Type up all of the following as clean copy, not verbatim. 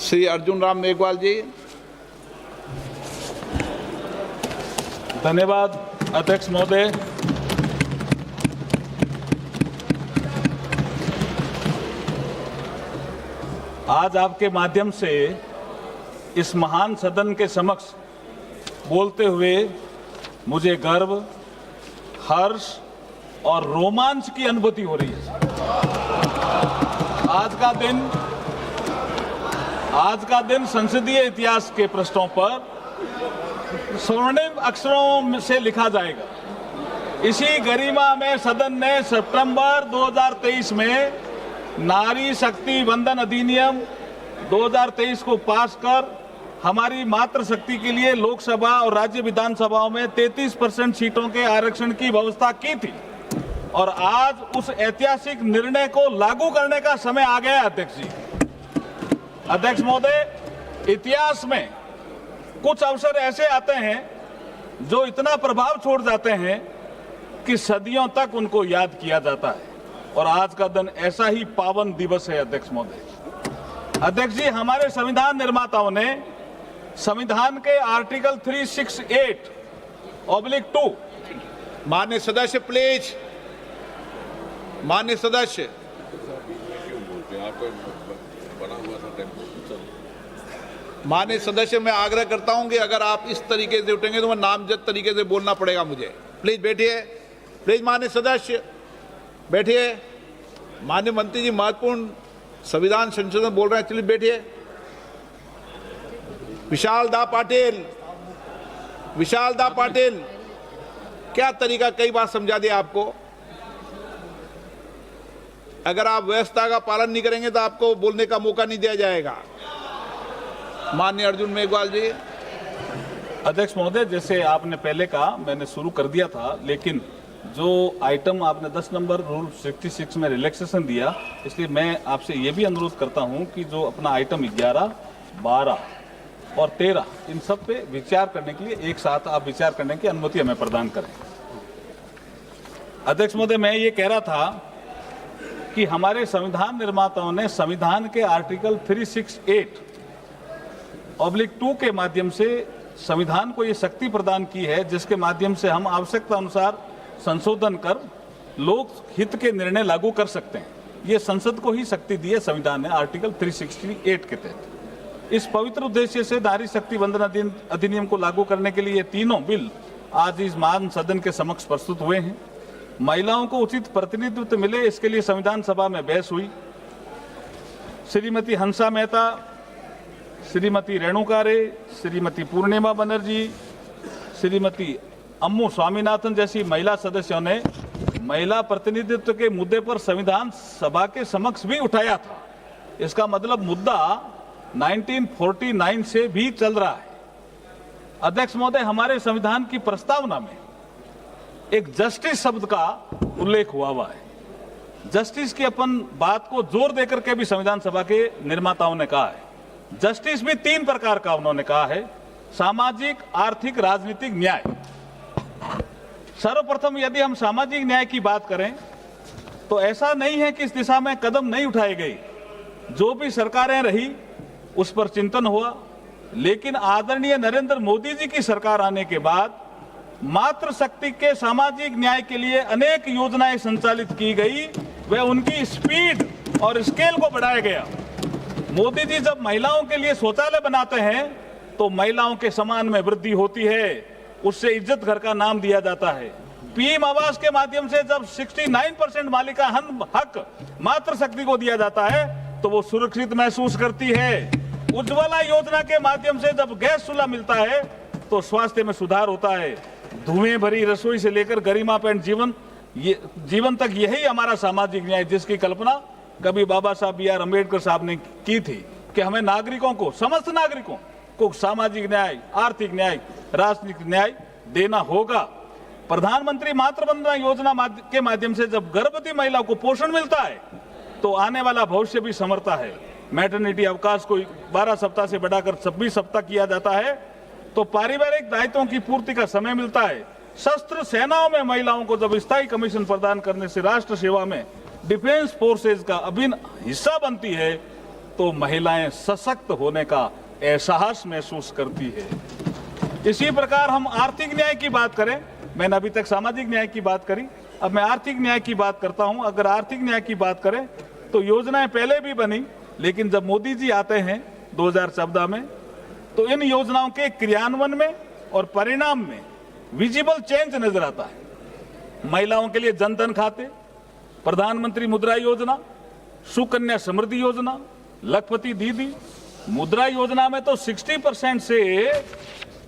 श्री अर्जुन राम मेघवाल जी। धन्यवाद अध्यक्ष महोदय। आज आपके माध्यम से इस महान सदन के समक्ष बोलते हुए मुझे गर्व, हर्ष और रोमांच की अनुभूति हो रही है। आज का दिन संसदीय इतिहास के पृष्ठों पर स्वर्णिम अक्षरों से लिखा जाएगा। इसी गरिमा में सदन ने सितंबर 2023 में नारी शक्ति वंदन अधिनियम 2023 को पास कर हमारी मातृशक्ति के लिए लोकसभा और राज्य विधानसभाओं में 33% सीटों के आरक्षण की व्यवस्था की थी और आज उस ऐतिहासिक निर्णय को लागू करने का समय आ गया है। अध्यक्ष जी, अध्यक्ष महोदय, इतिहास में कुछ अवसर ऐसे आते हैं जो इतना प्रभाव छोड़ जाते हैं कि सदियों तक उनको याद किया जाता है और आज का दिन ऐसा ही पावन दिवस है। अध्यक्ष महोदय, अध्यक्ष जी, हमारे संविधान निर्माताओं ने संविधान के आर्टिकल 368/2 माननीय सदस्य प्लीज, माननीय सदस्य, माननीय सदस्य, मैं आग्रह करता हूं कि अगर आप इस तरीके से उठेंगे तो मैं नामजद तरीके से बोलना पड़ेगा मुझे। प्लीज बैठिए, प्लीज माननीय सदस्य बैठिए। माननीय मंत्री जी महत्वपूर्ण संविधान संशोधन बोल रहे हैं, चलिए बैठिए। विशाल दा पाटिल, विशाल दा पाटिल, क्या तरीका, कई बार समझा दिया आपको। अगर आप व्यवस्था का पालन नहीं करेंगे तो आपको बोलने का मौका नहीं दिया जाएगा। माननीय अर्जुन मेघवाल जी। अध्यक्ष महोदय, जैसे आपने पहले कहा, मैंने शुरू कर दिया था, लेकिन जो आइटम आपने 10 नंबर रूल 66 में रिलैक्सेशन दिया, इसलिए मैं आपसे ये भी अनुरोध करता हूं कि जो अपना आइटम 11, 12 और 13 इन सब पे विचार करने के लिए एक साथ आप विचार करने की अनुमति हमें प्रदान करें। अध्यक्ष महोदय, मैं ये कह रहा था कि हमारे संविधान निर्माताओं ने संविधान के आर्टिकल 368/2 के माध्यम से संविधान को ये शक्ति प्रदान की है जिसके माध्यम से हम आवश्यकता अनुसार संशोधन कर लोक हित के निर्णय लागू कर सकते हैं। ये संसद को ही शक्ति दी है संविधान ने आर्टिकल 368 के तहत। इस पवित्र उद्देश्य से नारी शक्ति वंदन अधिनियम को लागू करने के लिए ये तीनों बिल आज इस महान सदन के समक्ष प्रस्तुत हुए हैं। महिलाओं को उचित प्रतिनिधित्व मिले, इसके लिए संविधान सभा में बहस हुई। श्रीमती हंसा मेहता, श्रीमती रेणुका रे, श्रीमती पूर्णिमा बनर्जी, श्रीमती अम्मू स्वामीनाथन जैसी महिला सदस्यों ने महिला प्रतिनिधित्व के मुद्दे पर संविधान सभा के समक्ष भी उठाया था। इसका मतलब मुद्दा 1949 से भी चल रहा है। अध्यक्ष महोदय, हमारे संविधान की प्रस्तावना में एक जस्टिस शब्द का उल्लेख हुआ है। जस्टिस की अपन बात को जोर देकर के भी संविधान सभा के निर्माताओं ने कहा है। जस्टिस भी 3 प्रकार का उन्होंने कहा है: सामाजिक, आर्थिक, राजनीतिक न्याय। सर्वप्रथम यदि हम सामाजिक न्याय की बात करें तो ऐसा नहीं है कि इस दिशा में कदम नहीं उठाए गए। जो भी सरकारें रही उस पर चिंतन हुआ, लेकिन आदरणीय नरेंद्र मोदी जी की सरकार आने के बाद मातृशक्ति के सामाजिक न्याय के लिए अनेक योजनाएं संचालित की गई। वह उनकी स्पीड और स्केल को बढ़ाया गया। मोदी जी जब महिलाओं के लिए शौचालय बनाते हैं तो महिलाओं के सम्मान में वृद्धि होती है, उससे इज्जत घर का नाम दिया जाता है। पीएम आवास के माध्यम से जब 69% मालिका हक मातृशक्ति को दिया जाता है तो वो सुरक्षित महसूस करती है। उज्ज्वला योजना के माध्यम से जब गैस चूल्हा मिलता है तो स्वास्थ्य में सुधार होता है। धुएं भरी रसोई से लेकर गरिमापूर्ण जीवन तक, यही हमारा सामाजिक न्याय जिसकी कल्पना कभी बाबा साहब B.R. अम्बेडकर साहब ने की थी कि हमें नागरिकों को, समस्त नागरिकों को सामाजिक न्याय, आर्थिक न्याय, राजनीतिक न्याय देना होगा। प्रधानमंत्री मातृवंदना योजना के माध्यम से जब गर्भवती महिलाओं को पोषण मिलता है तो आने वाला भविष्य भी संवरता है। मैटरनिटी अवकाश को 12 सप्ताह से बढ़ाकर 26 सप्ताह किया जाता है तो पारिवारिक दायित्वों की पूर्ति का समय मिलता है। शस्त्र सेनाओं में महिलाओं को जब स्थायी कमीशन प्रदान करने से राष्ट्र सेवा में डिफेंस फोर्सेज का अभिन्न हिस्सा बनती है तो महिलाएं सशक्त होने का एहसास महसूस करती है। इसी प्रकार हम आर्थिक न्याय की बात करें, मैंने अभी तक सामाजिक न्याय की बात करी, अब मैं आर्थिक न्याय की बात करता हूं। अगर आर्थिक न्याय की बात करें तो योजनाएं पहले भी बनी, लेकिन जब मोदी जी आते हैं 2014 में, तो इन योजनाओं के क्रियान्वयन में और परिणाम में विजिबल चेंज नजर आता है। महिलाओं के लिए जनधन खाते, प्रधानमंत्री मुद्रा योजना, सुकन्या समृद्धि योजना, लखपति दीदी, मुद्रा योजना में तो 60% से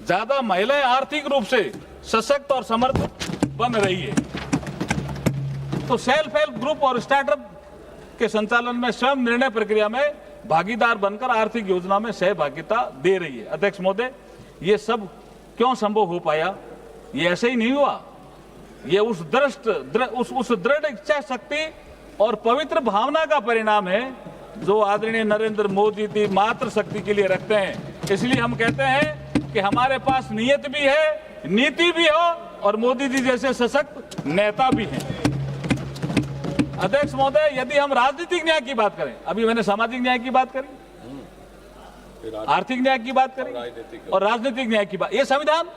ज्यादा महिलाएं आर्थिक रूप से सशक्त और समर्थ बन रही है। तो सेल्फ हेल्प ग्रुप और स्टार्टअप के संचालन में स्वयं निर्णय प्रक्रिया में भागीदार बनकर आर्थिक योजना में सहभागिता दे रही है। अध्यक्ष महोदय, ये सब क्यों संभव हो पाया? ये ऐसे ही नहीं हुआ। ये उस दृढ़ इच्छा शक्ति और पवित्र भावना का परिणाम है जो आदरणीय नरेंद्र मोदी जी मातृ शक्ति के लिए रखते हैं। इसलिए हम कहते हैं कि हमारे पास नियत भी है, नीति भी हो और मोदी जी जैसे सशक्त नेता भी हैं। अध्यक्ष महोदय, यदि हम राजनीतिक न्याय की बात करें, अभी मैंने सामाजिक न्याय की बात करी, आर्थिक न्याय की बात करी और राजनीतिक न्याय की बात, ये संविधान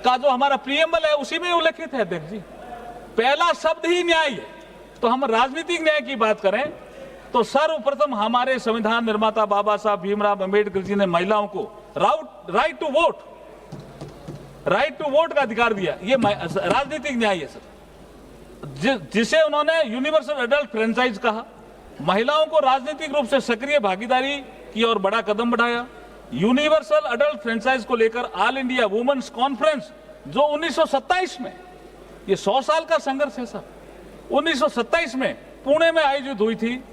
का जो हमारा प्रीएम्बल है उसी में उल्लेखित है। अध्यक्ष जी, पहला शब्द ही न्याय है। तो हम राजनीतिक न्याय की बात करें तो सर्वप्रथम हमारे संविधान निर्माता बाबा साहब भीमराव अंबेडकर जी ने महिलाओं को राइट टू वोट का अधिकार दिया। ये राजनीतिक न्याय है सर, जिसे उन्होंने यूनिवर्सल अडल्ट फ्रेंचाइज कहा। महिलाओं को राजनीतिक रूप से सक्रिय भागीदारी की और बड़ा कदम बढ़ाया। यूनिवर्सल अडल्ट फ्रेंचाइज को लेकर ऑल इंडिया वुमेन्स कॉन्फ्रेंस जो 1927 में, ये 100 साल का संघर्ष है सर, 1927 में पुणे में आयोजित हुई थी।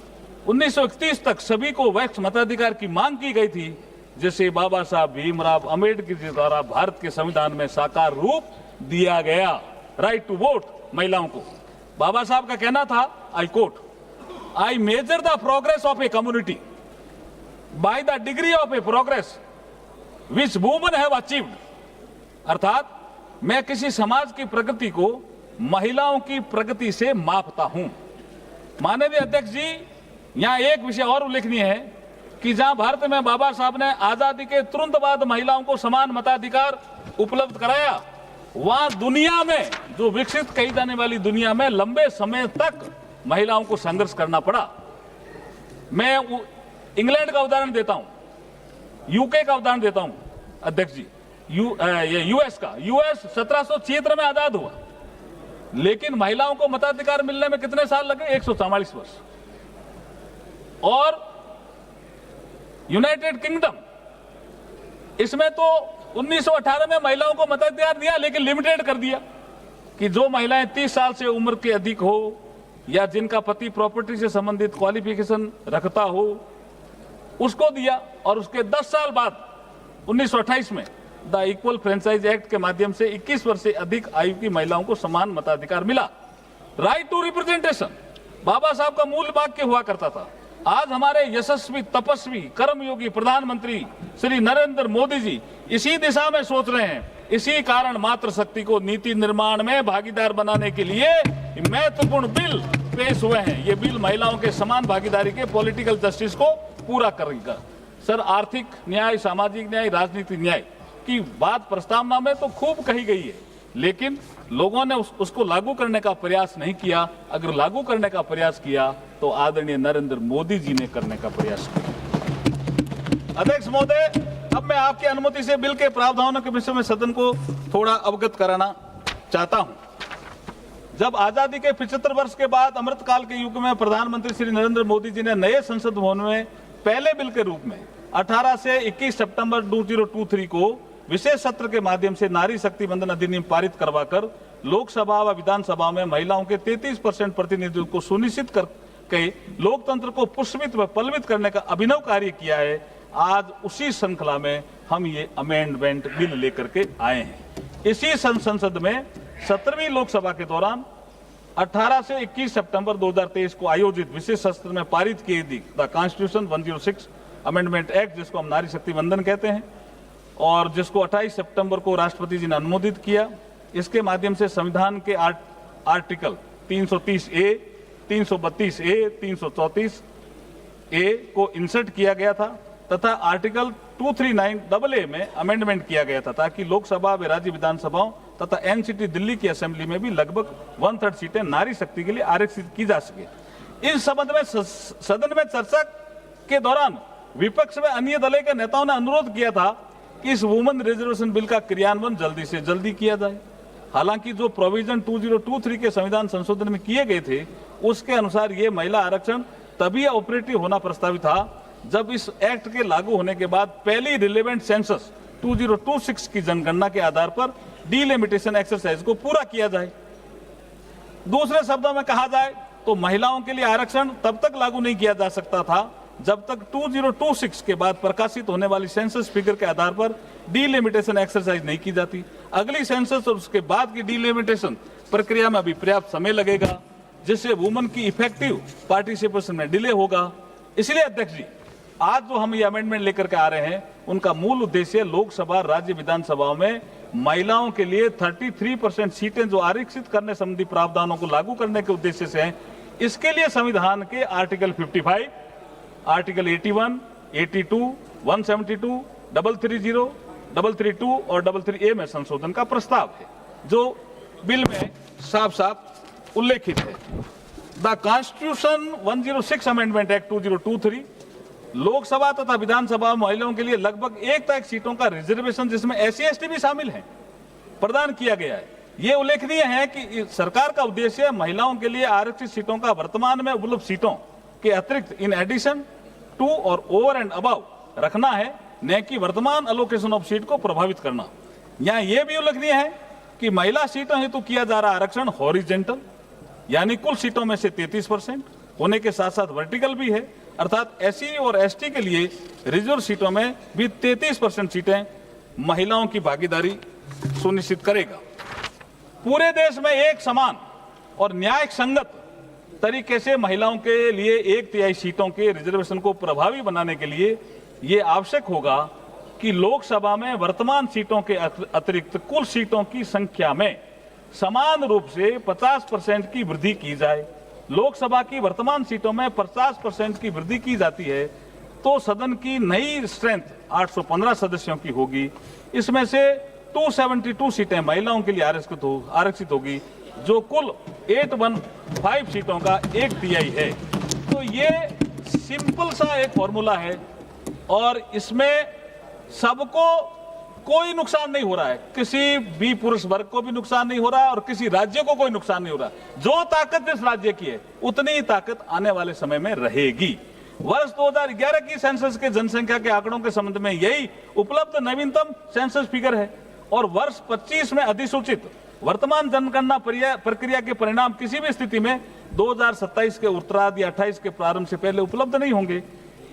1931 तक सभी को वैक्स मताधिकार की मांग की गई थी, जिसे बाबा साहब भीमराव अंबेडकर जी द्वारा भारत के संविधान में साकार रूप दिया गया। राइट टू वोट महिलाओं को। बाबा साहब का कहना था, I quote, I measure the progress of a community by the degree of A progress which women have achieved. अर्थात मैं किसी समाज की प्रगति को महिलाओं की प्रगति से मापता हूं। माननीय अध्यक्ष जी, यहां एक विषय और उल्लेखनीय है कि जहां भारत में बाबा साहब ने आजादी के तुरंत बाद महिलाओं को समान मताधिकार उपलब्ध कराया, वहां दुनिया में, जो विकसित कही जाने वाली दुनिया में, लंबे समय तक महिलाओं को संघर्ष करना पड़ा। मैं इंग्लैंड का उदाहरण देता हूं, यूके का उदाहरण देता हूं अध्यक्ष जी, यूएस का। यूएस 1776 में आजाद हुआ, लेकिन महिलाओं को मताधिकार मिलने में कितने साल लगे? 144 वर्ष। और यूनाइटेड किंगडम, इसमें तो 1918 में महिलाओं को मताधिकार दिया, लेकिन लिमिटेड कर दिया कि जो महिलाएं 30 साल से उम्र के अधिक हो या जिनका पति प्रॉपर्टी से संबंधित क्वालिफिकेशन रखता हो, उसको दिया। और उसके 10 साल बाद 1928 में द इक्वल फ्रेंचाइज एक्ट के माध्यम से 21 वर्ष से अधिक आयु की महिलाओं को समान मताधिकार मिला। राइट टू रिप्रेजेंटेशन बाबा साहब का मूल वाक्य हुआ करता था। आज हमारे यशस्वी, तपस्वी, कर्मयोगी प्रधानमंत्री श्री नरेंद्र मोदी जी इसी दिशा में सोच रहे हैं। इसी कारण मातृशक्ति को नीति निर्माण में भागीदार बनाने के लिए महत्वपूर्ण बिल पेश हुए हैं। ये बिल महिलाओं के समान भागीदारी के पॉलिटिकल जस्टिस को पूरा करेगा। सर, आर्थिक न्याय, सामाजिक न्याय, राजनीतिक न्याय की बात प्रस्तावना में तो खूब कही गई है, लेकिन लोगों ने उसको लागू करने का प्रयास नहीं किया। अगर लागू करने का प्रयास किया तो आदरणीय नरेंद्र मोदी जी ने करने का प्रयास किया। अध्यक्ष महोदय, अब मैं आपकी अनुमति से बिल के प्रावधानों के विषय में सदन को थोड़ा अवगत कराना चाहता हूं। जब आजादी के 75 वर्ष के बाद अमृतकाल के युग में प्रधानमंत्री श्री नरेंद्र मोदी जी ने नए संसद भवन में पहले बिल के रूप में 18 से 21 सितंबर 2023 को विशेष सत्र के माध्यम से नारी शक्ति वंदन अधिनियम पारित करवाकर लोकसभा व विधानसभा में महिलाओं के 33% प्रतिनिधित्व को सुनिश्चित करके लोकतंत्र को पुष्पित व पल्लवित करने का अभिनव कार्य किया है। आज उसी श्रृंखला में हम ये अमेंडमेंट बिल लेकर के आए हैं। इसी संसद में 17वीं लोकसभा के दौरान 18 से 21 सितंबर 2023 को आयोजित विशेष सत्र में पारित की गई द कॉन्स्टिट्यूशन 106 अमेंडमेंट एक्ट, जिसको हम नारी शक्ति वंदन कहते हैं, और जिसको 28 सितंबर को राष्ट्रपति जी ने अनुमोदित किया। इसके माध्यम से संविधान के आर्टिकल 330A, 332A, 334 ए को इंसर्ट किया गया था तथा आर्टिकल 239AA में अमेंडमेंट किया गया था ताकि लोकसभा व राज्य विधानसभाओं तथा एनसीटी दिल्ली की असेंबली में भी लगभग 1/3 सीटें नारी शक्ति के लिए आरक्षित की जा सके। इस संबंध में सदन में चर्चा के दौरान विपक्ष में अन्य दल के नेताओं ने अनुरोध किया था कि इस वुमेन रिजर्वेशन बिल का क्रियान्वयन जल्दी से जल्दी किया जाए। हालांकि जो प्रोविजन 2023 के संविधान संशोधन में किए गए थे उसके अनुसार ये महिला आरक्षण तभी ऑपरेटिव होना प्रस्तावित था जब इस एक्ट के लागू होने के बाद पहली रिलेवेंट सेंसस 2026 की जनगणना के आधार पर डिलिमिटेशन एक्सरसाइज को पूरा किया जाए। दूसरे शब्दों में कहा जाए तो महिलाओं के लिए आरक्षण तब तक लागू नहीं किया जा सकता था जब तक 2026 के बाद प्रकाशित होने वाली सेंसस फिगर के आधार पर डिलिमिटेशन एक्सरसाइज नहीं की जाती। अगली सेंसस और उसके बाद की डिलिमिटेशन प्रक्रिया में अभी पर्याप्त समय लगेगा जिससे वुमेन की इफेक्टिव पार्टिसिपेशन में डिले होगा। इसलिए अध्यक्ष जी, आज जो हम ये अमेंडमेंट लेकर के आ रहे हैं उनका मूल उद्देश्य लोकसभा राज्य विधानसभाओं में महिलाओं के लिए 33% सीटें जो आरक्षित करने संबंधी प्रावधानों को लागू करने के उद्देश्य से हैं। इसके लिए संविधान के आर्टिकल 55, आर्टिकल 81, 82, 172, 330, 332 और 33A में संशोधन का प्रस्ताव है जो बिल में साफ साफ उल्लेखित है। The constitution 106 amendment act 2023 Lok Sabha तथा विधानसभा महिलाओं के लिए लगभग 1/3 सीटों का रिजर्वेशन जिसमें SC/ST भी शामिल हैं प्रदान किया गया है। यह उल्लेखनीय है कि सरकार का उद्देश्य महिलाओं के लिए आरक्षित सीटों का वर्तमान में उपलब्ध सीटों के अतिरिक्त इन एडिशन टू और ओवर एंड अबव रखना है, न कि वर्तमान अलोकेशन ऑफ सीट को प्रभावित करना। यहाँ यह भी उल्लेखनीय है कि महिला सीटों हेतु किया जा रहा आरक्षण हॉरिजेंटल यानी कुल सीटों में से 33% होने के साथ साथ वर्टिकल भी है, अर्थात SC और ST के लिए रिजर्व सीटों में भी 33% सीटें महिलाओं की भागीदारी सुनिश्चित करेगा। पूरे देश में एक समान और न्याय संगत तरीके से महिलाओं के लिए 1/3 सीटों के रिजर्वेशन को प्रभावी बनाने के लिए यह आवश्यक होगा कि लोकसभा में वर्तमान सीटों के अतिरिक्त कुल सीटों की संख्या में समान रूप से 50% की वृद्धि की जाए। लोकसभा की वर्तमान सीटों में 50% की वृद्धि की जाती है तो सदन की नई स्ट्रेंथ 815 सदस्यों की होगी। इसमें से 272 सीटें महिलाओं के लिए आरक्षित होगी जो कुल 815 सीटों का 1/3 है। तो ये सिंपल सा एक फॉर्मूला है और इसमें सबको कोई नुकसान नहीं हो रहा है, किसी भी पुरुष वर्ग को भी नुकसान नहीं हो रहा है और किसी राज्य को कोई नुकसान नहीं हो रहा। जो ताकत इस राज्य की है उतनी ही ताकत आने वाले समय में रहेगी। वर्ष 2011 की सेंसस के जनसंख्या के आंकड़ों के संबंध में यही उपलब्ध नवीनतम सेंसस फिगर है और वर्ष 25 में अधिसूचित वर्तमान जनगणना प्रक्रिया के परिणाम किसी भी स्थिति में 2027 के उत्तरार्ध या 28 के प्रारंभ से पहले उपलब्ध नहीं होंगे।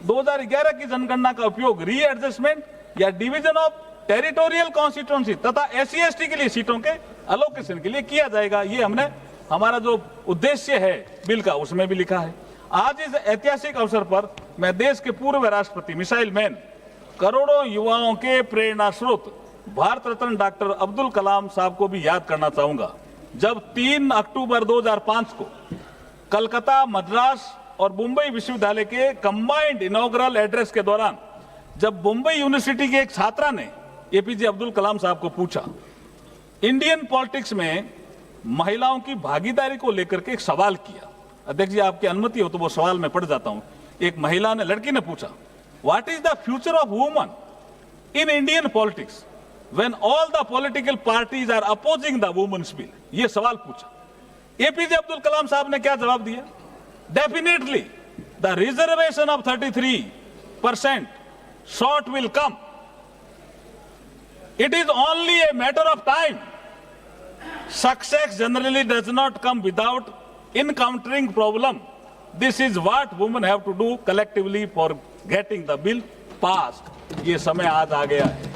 2011 की जनगणना का उपयोग रीएडजस्टमेंट या डिवीजन ऑफ टेरिटोरियल कॉन्स्टिट्यूएंसी तथा SC/ST के लिए सीटों के अलोकेशन के लिए किया जाएगा। ये हमने हमारा जो उद्देश्य है बिल का उसमें भी लिखा है। आज इस ऐतिहासिक अवसर पर मैं देश के पूर्व राष्ट्रपति मिसाइल मैन, करोड़ों युवाओं के प्रेरणा स्रोत भारत रत्न डॉक्टर अब्दुल कलाम साहब को भी याद करना चाहूंगा। जब 3 अक्टूबर 2005 को कलकत्ता, मद्रास और मुंबई विश्वविद्यालय के कंबाइंड इनॉग्रल एड्रेस के दौरान जब मुंबई यूनिवर्सिटी के एक छात्रा ने APJ अब्दुल कलाम साहब को पूछा इंडियन पॉलिटिक्स में महिलाओं की भागीदारी को लेकर के एक सवाल किया। अध्यक्ष जी, आपकी अनुमति हो तो वो सवाल मैं पढ़ जाता हूं। एक महिला ने, लड़की ने पूछा, what is the future of woman in Indian politics when all the political parties are opposing the women's bill. ये सवाल पूछा। APJ अब्दुल कलाम साहब ने क्या जवाब दिया? Definitely the reservation of 33% short will come. It is only a matter of time. Success generally does not come without encountering problem. This is what women have to do collectively for getting the bill passed. ये समय आज आ गया है।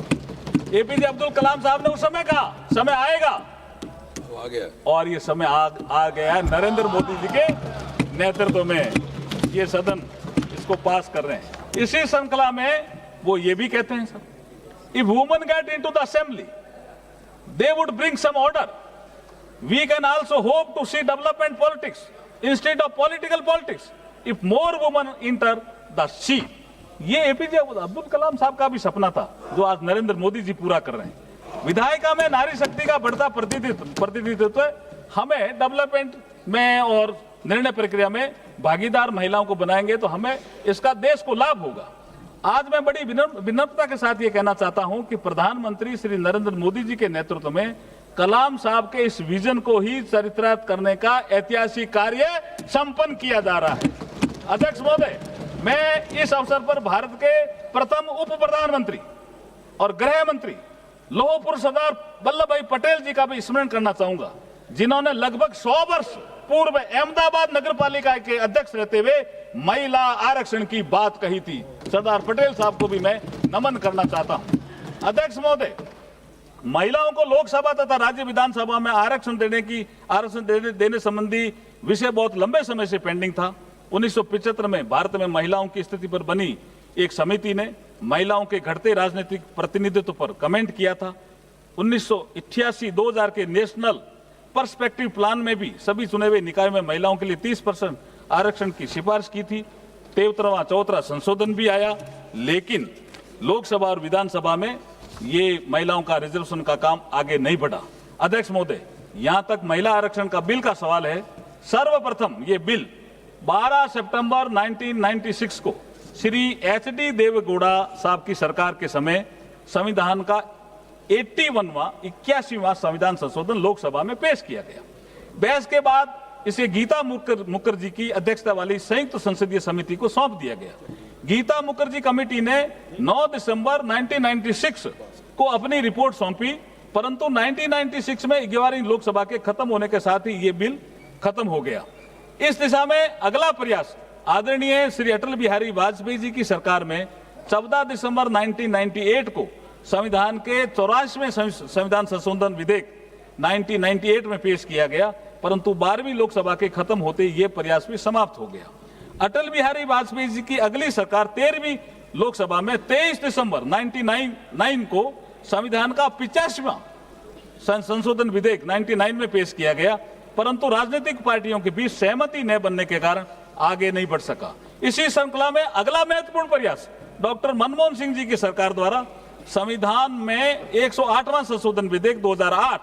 APJ Abdul Kalam साहब ने उस समय कहा समय आएगा, आ गया और ये समय आ गया। नरेंद्र मोदी जी के नेतृत्व में ये सदन इसको पास कर रहे हैं। इसी श्रृंखला में वो ये भी कहते हैं, sir, if women get into the assembly, they would bring some order. We can also hope to see development politics instead of political politics. If more women enter, the sea. ये एपीजे अब्दुल कलाम साहब का भी सपना था, जो आज नरेंद्र मोदी जी पूरा कर रहे हैं। विधायिका में नारी शक्ति का बढ़ता प्रतिनिधित्व हमें डेवलपमेंट में और निर्णय प्रक्रिया में भागीदार महिलाओं को बनाएंगे तो हमें इसका देश को लाभ होगा। आज मैं बड़ी विनम्रता के साथ ये कहना चाहता हूं कि प्रधानमंत्री श्री नरेंद्र मोदी जी के नेतृत्व में कलाम साहब के इस विजन को ही चरितार्थ करने का ऐतिहासिक कार्य संपन्न किया जा रहा है। अध्यक्ष महोदय, मैं इस अवसर पर भारत के प्रथम उप प्रधानमंत्री और गृह मंत्री लौह पुरुष सरदार वल्लभ भाई पटेल जी का भी स्मरण करना चाहूंगा, जिन्होंने लगभग 100 वर्ष पूर्व अहमदाबाद नगर पालिका के अध्यक्ष रहते हुए महिला आरक्षण की बात कही थी। सरदार पटेल साहब को भी मैं नमन करना चाहता हूं। अध्यक्ष महोदय, महिलाओं को लोकसभा तथा राज्य विधानसभा में आरक्षण देने संबंधी विषय बहुत लंबे समय से पेंडिंग था। 1975 में भारत में महिलाओं की स्थिति पर बनी एक समिति ने महिलाओं के घटते राजनीतिक प्रतिनिधित्व पर कमेंट किया था। 1988-2000 के नेशनल पर्सपेक्टिव प्लान में भी सभी चुने हुए निकाय में महिलाओं के लिए 30% आरक्षण की सिफारिश की थी। 13वां संशोधन भी आया, लेकिन लोकसभा और विधानसभा में ये महिलाओं का रिजर्वेशन का काम आगे नहीं बढ़ा। अध्यक्ष महोदय, यहां तक महिला आरक्षण का बिल का सवाल है। सर्वप्रथम ये बिल 12 सितंबर 1996 को श्री HD देवेगौड़ा साहब की सरकार के समय संविधान का 81वां संविधान संशोधन लोकसभा में पेश किया गया। बहस के बाद इसे गीता मुखर्जी की अध्यक्षता वाली संयुक्त संसदीय समिति को सौंप दिया गया। गीता मुखर्जी कमेटी ने 9 दिसंबर 1996 को अपनी रिपोर्ट सौंपी, परंतु 1996 में 11वीं लोकसभा के खत्म होने के साथ ही ये बिल खत्म हो गया। इस दिशा में अगला प्रयास आदरणीय श्री अटल बिहारी वाजपेयी जी की सरकार में 14 दिसंबर 1998 को संविधान के 84वें संविधान संशोधन विधेयक 1998 में पेश किया गया, परंतु 12वीं लोकसभा के खत्म होते ये प्रयास भी समाप्त हो गया। अटल बिहारी वाजपेयी जी की अगली सरकार 13वीं लोकसभा में 23 दिसंबर 1999 को संविधान का 85वां संशोधन विधेयक 99 में पेश किया गया, परंतु राजनीतिक पार्टियों के बीच सहमति न बनने के कारण आगे नहीं बढ़ सका। इसी श्रृंखला में अगला महत्वपूर्ण प्रयास डॉक्टर मनमोहन सिंह जी की सरकार द्वारा संविधान में 108वां संशोधन विधेयक 2008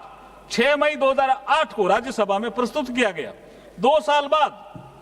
6 मई 2008 को राज्यसभा में प्रस्तुत किया गया। 2 साल बाद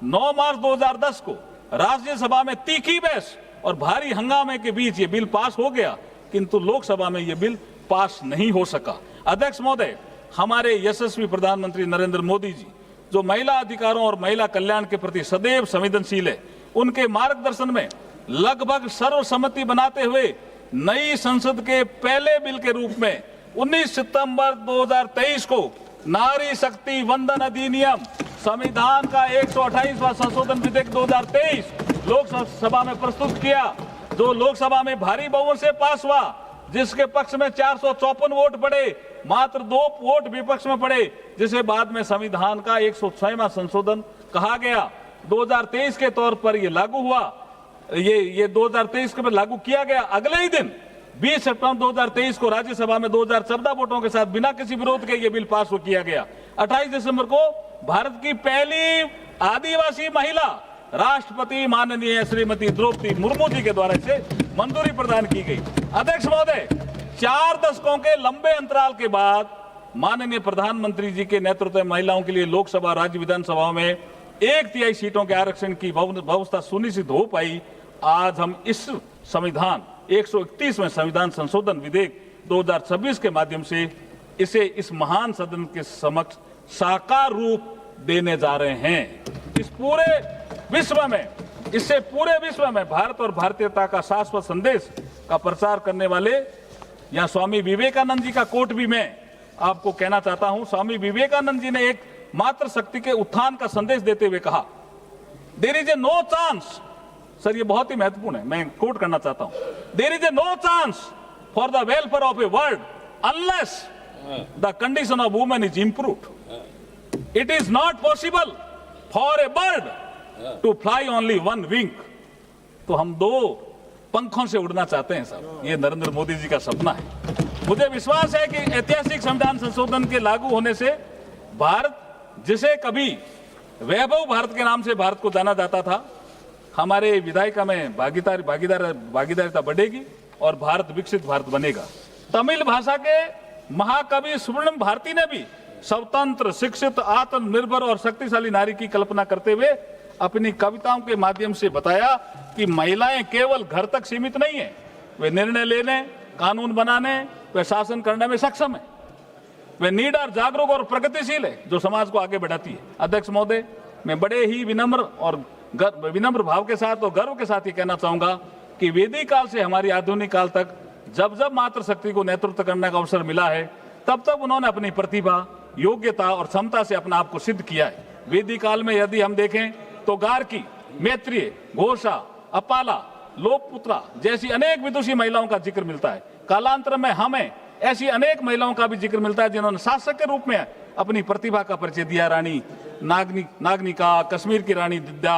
9 मार्च 2010 को राज्यसभा में तीखी बहस और भारी हंगामे के बीच ये बिल पास हो गया, किंतु लोकसभा में ये बिल पास नहीं हो सका। अध्यक्ष महोदय, हमारे यशस्वी प्रधानमंत्री नरेंद्र मोदी जी जो महिला अधिकारों और महिला कल्याण के प्रति सदैव संवेदनशील है, उनके मार्गदर्शन में लगभग सर्वसम्मति बनाते हुए नई संसद के पहले बिल के रूप में 19 सितंबर 2023 को नारी शक्ति वंदन अधिनियम संविधान का 128वां संशोधन विधेयक 2023 लोकसभा में प्रस्तुत किया, जो लोकसभा में भारी बहुमत से पास हुआ, जिसके पक्ष में 454 वोट पड़े, मात्र 2 वोट विपक्ष में पड़े, जिसे बाद में संविधान का 106वां संशोधन कहा गया। 2023 के तौर पर यह लागू हुआ, ये 2023 के लागू किया गया। अगले ही दिन 20 सितंबर 2023 को राज्यसभा में 2014 वोटों के साथ बिना किसी विरोध के ये बिल पास किया गया। 28 दिसंबर को भारत की पहली आदिवासी महिला राष्ट्रपति माननीय श्रीमती द्रौपदी मुर्मू जी के द्वारा इसे मंजूरी प्रदान की गई। अध्यक्ष महोदय, 4 दशकों के लंबे अंतराल के बाद माननीय प्रधानमंत्री जी के नेतृत्व में महिलाओं के लिए लोकसभा राज्य विधानसभाओं में 1/3 सीटों के आरक्षण की व्यवस्था सुनिश्चित हो पाई। आज हम इस संविधान 131वें संविधान संशोधन विधेयक 2026 के माध्यम से इसे इस महान सदन के समक्ष साकार रूप देने जा रहे हैं। इस पूरे विश्व में, इससे पूरे विश्व में भारत और भारतीयता का शाश्वत संदेश का प्रचार करने वाले यहाँ स्वामी विवेकानंद जी का कोट भी मैं आपको कहना चाहता हूं। स्वामी विवेकानंद जी ने एक मात्र शक्ति के उत्थान का संदेश देते हुए कहा, there is a no chance, sir ये बहुत ही महत्वपूर्ण है, मैं कोट करना चाहता हूं, there is a no chance for the welfare of a world unless the condition of women is improved. It is not possible for a bird to fly only one wing. तो हम 2 पंखों से उड़ना चाहते हैं साहब, ये नरेंद्र मोदी जी का सपना है। मुझे विश्वास है कि ऐतिहासिक संविधान संशोधन के लागू होने से भारत, जिसे कभी वैभव भारत के नाम से भारत को जाना जाता था, हमारे विधायिका में भागीदारिता बढ़ेगी और भारत विकसित भारत बनेगा। तमिल भाषा के महाकवि सुब्रमण्यम भारती ने भी स्वतंत्र, शिक्षित, आत्मनिर्भर और शक्तिशाली नारी की कल्पना करते हुए अपनी कविताओं के माध्यम से बताया कि महिलाएं केवल घर तक सीमित नहीं है, वे निर्णय लेने, कानून बनाने, वे शासन करने में सक्षम है। वे निडर, जागरूक और प्रगतिशील है जो समाज को आगे बढ़ाती है। अध्यक्ष महोदय, मैं बड़े ही विनम्र भाव के साथ और गर्व के साथ ये कहना चाहूंगा कि वैदिक काल से हमारी आधुनिक काल तक जब जब मातृशक्ति को नेतृत्व करने का अवसर मिला है, तब तब उन्होंने अपनी प्रतिभा, योग्यता और क्षमता से अपना आप को सिद्ध किया है। वैदिक काल में यदि हम देखें तो गार्गी, मैत्रेय, घोषा, अपाला, लोकपुत्रा जैसी अनेक विदुषी महिलाओं का जिक्र मिलता है। कालांतर में हमें ऐसी अनेक महिलाओं का भी जिक्र मिलता है जिन्होंने शासक के रूप में अपनी प्रतिभा का परिचय दिया। रानी नागनिका, कश्मीर की रानी दिद्या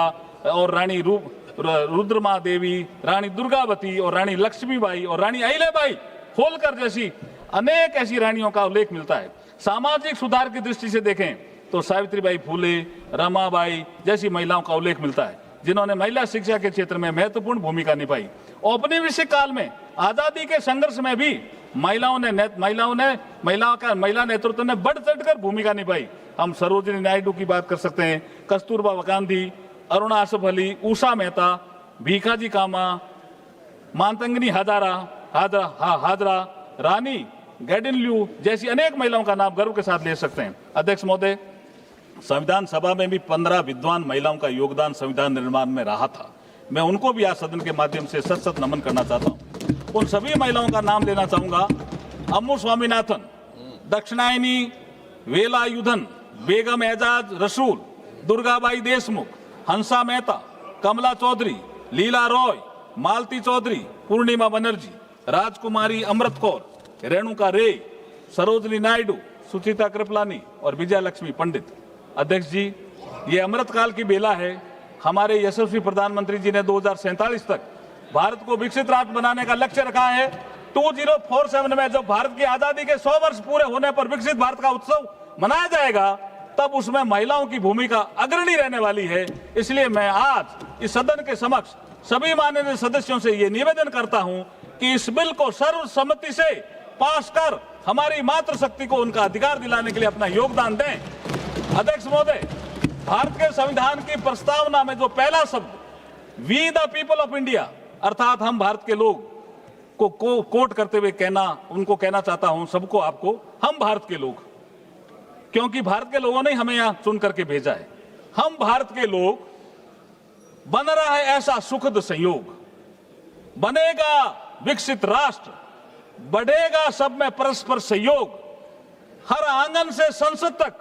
और रानी रुद्रमा देवी, रानी दुर्गावती और रानी लक्ष्मीबाई और रानी अहिल्याबाई होलकर जैसी अनेक ऐसी रानियों का उल्लेख मिलता है। सामाजिक सुधार की दृष्टि से देखें तो सावित्रीबाई फूले, रमाबाई जैसी महिलाओं का उल्लेख मिलता है जिन्होंने महिला शिक्षा के क्षेत्र में महत्वपूर्ण भूमिका निभाई। औपनिवेशिक काल में आजादी के संघर्ष में भी महिला नेतृत्व ने बढ़ चढ़कर भूमिका निभाई। हम सरोजिनी नायडू की बात कर सकते हैं, कस्तूरबा गांधी, अरुणा आसफ अली, उषा मेहता, भीखाजी कामा, मातंगनी हाजरा, रानी गैडिनल्यू जैसी अनेक महिलाओं का नाम गर्व के साथ ले सकते हैं। अध्यक्ष महोदय, संविधान सभा में भी 15 विद्वान महिलाओं का योगदान संविधान निर्माण में रहा था। मैं उनको भी आज सदन के माध्यम से सत नमन करना चाहता हूँ। उन सभी महिलाओं का नाम लेना चाहूंगा। अम्मू स्वामीनाथन, दक्षिणायनी वेलायुधन, बेगम एजाज रसूल, दुर्गाबाई देशमुख, हंसा मेहता, कमला चौधरी, लीला रॉय, मालती चौधरी, पूर्णिमा बनर्जी, राजकुमारी अमृत कौर, रेणुका रे, सरोजनी नायडू, सुचिता कृपलानी और विजय लक्ष्मी पंडित। अध्यक्ष जी, ये अमृत काल की बेला है। हमारे यशस्वी प्रधानमंत्री जी ने 2047 तक भारत को विकसित राष्ट्र बनाने का लक्ष्य रखा है। 2047 में जब भारत की आजादी के 100 वर्ष पूरे होने पर विकसित भारत का उत्सव मनाया जाएगा, तब उसमें महिलाओं की भूमिका अग्रणी रहने वाली है। इसलिए मैं आज इस सदन के समक्ष सभी माननीय सदस्यों से ये निवेदन करता हूं कि इस बिल को सर्वसम्मति से पास कर हमारी मातृशक्ति को उनका अधिकार दिलाने के लिए अपना योगदान दें। अध्यक्ष महोदय, भारत के संविधान की प्रस्तावना में जो पहला शब्द we the people of India, अर्थात हम भारत के लोग को कोट करते हुए उनको कहना चाहता हूं, सबको, आपको, हम भारत के लोग, क्योंकि भारत के लोगों ने हमें यहां चुन करके भेजा है। हम भारत के लोग, बन रहा है ऐसा सुखद संयोग, बनेगा विकसित राष्ट्र, बढ़ेगा सब में परस्पर सहयोग, हर आंगन से संसद तक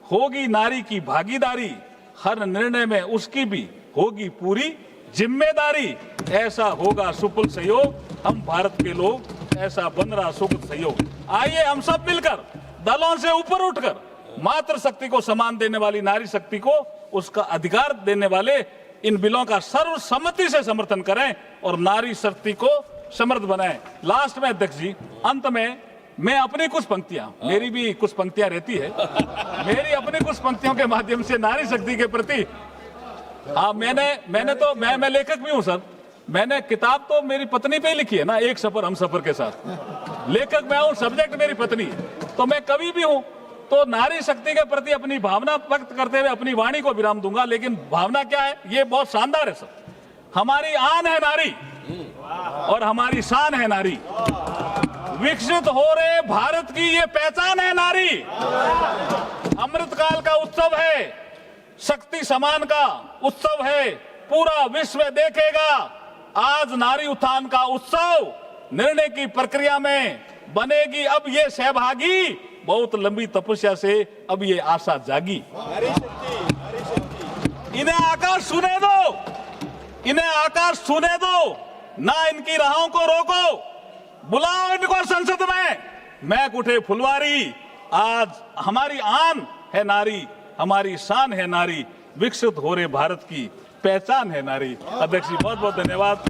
होगी नारी की भागीदारी, हर निर्णय में उसकी भी होगी पूरी जिम्मेदारी, ऐसा होगा सुफल सहयोग, हम भारत के लोग, ऐसा बन रहा सुखद सहयोग। आइए हम सब मिलकर दलों से ऊपर उठकर मातृशक्ति को सम्मान देने वाली नारी शक्ति को उसका अधिकार देने वाले इन बिलों का सर्वसम्मति से समर्थन करें और नारी शक्ति को समृद्ध बनाएं। लास्ट में अध्यक्ष जी, अंत में मैं अपनी कुछ पंक्तियां, मेरी भी कुछ पंक्तियां रहती है, मेरी अपनी कुछ पंक्तियों के माध्यम से नारी शक्ति के प्रति, हाँ, मैं लेखक भी हूं सर। मैंने किताब तो मेरी पत्नी पे ही लिखी है ना, एक सफर हम सफर के साथ। लेखक मैं हूं, सब्जेक्ट मेरी पत्नी है, तो मैं कवि भी हूं। तो नारी शक्ति के प्रति अपनी भावना व्यक्त करते हुए अपनी वाणी को विराम दूंगा। लेकिन भावना क्या है, ये बहुत शानदार है सर। हमारी आन है नारी और हमारी शान है नारी, विकसित हो रहे भारत की ये पहचान है नारी। अमृतकाल का उत्सव है, शक्ति समान का उत्सव है, पूरा विश्व देखेगा आज नारी उत्थान का उत्सव। निर्णय की प्रक्रिया में बनेगी अब ये सहभागी, बहुत लंबी तपस्या से अब ये आशा जागी। इन्हें आकाश सुने दो, इन्हें आकाश सुने दो, ना इनकी राहों को रोको, बुलाओ इनको संसद में, महक उठे फुलवारी। आज हमारी आन है नारी, हमारी शान है नारी, विकसित हो रहे भारत की पहचान है नारी। अध्यक्ष जी, बहुत बहुत धन्यवाद।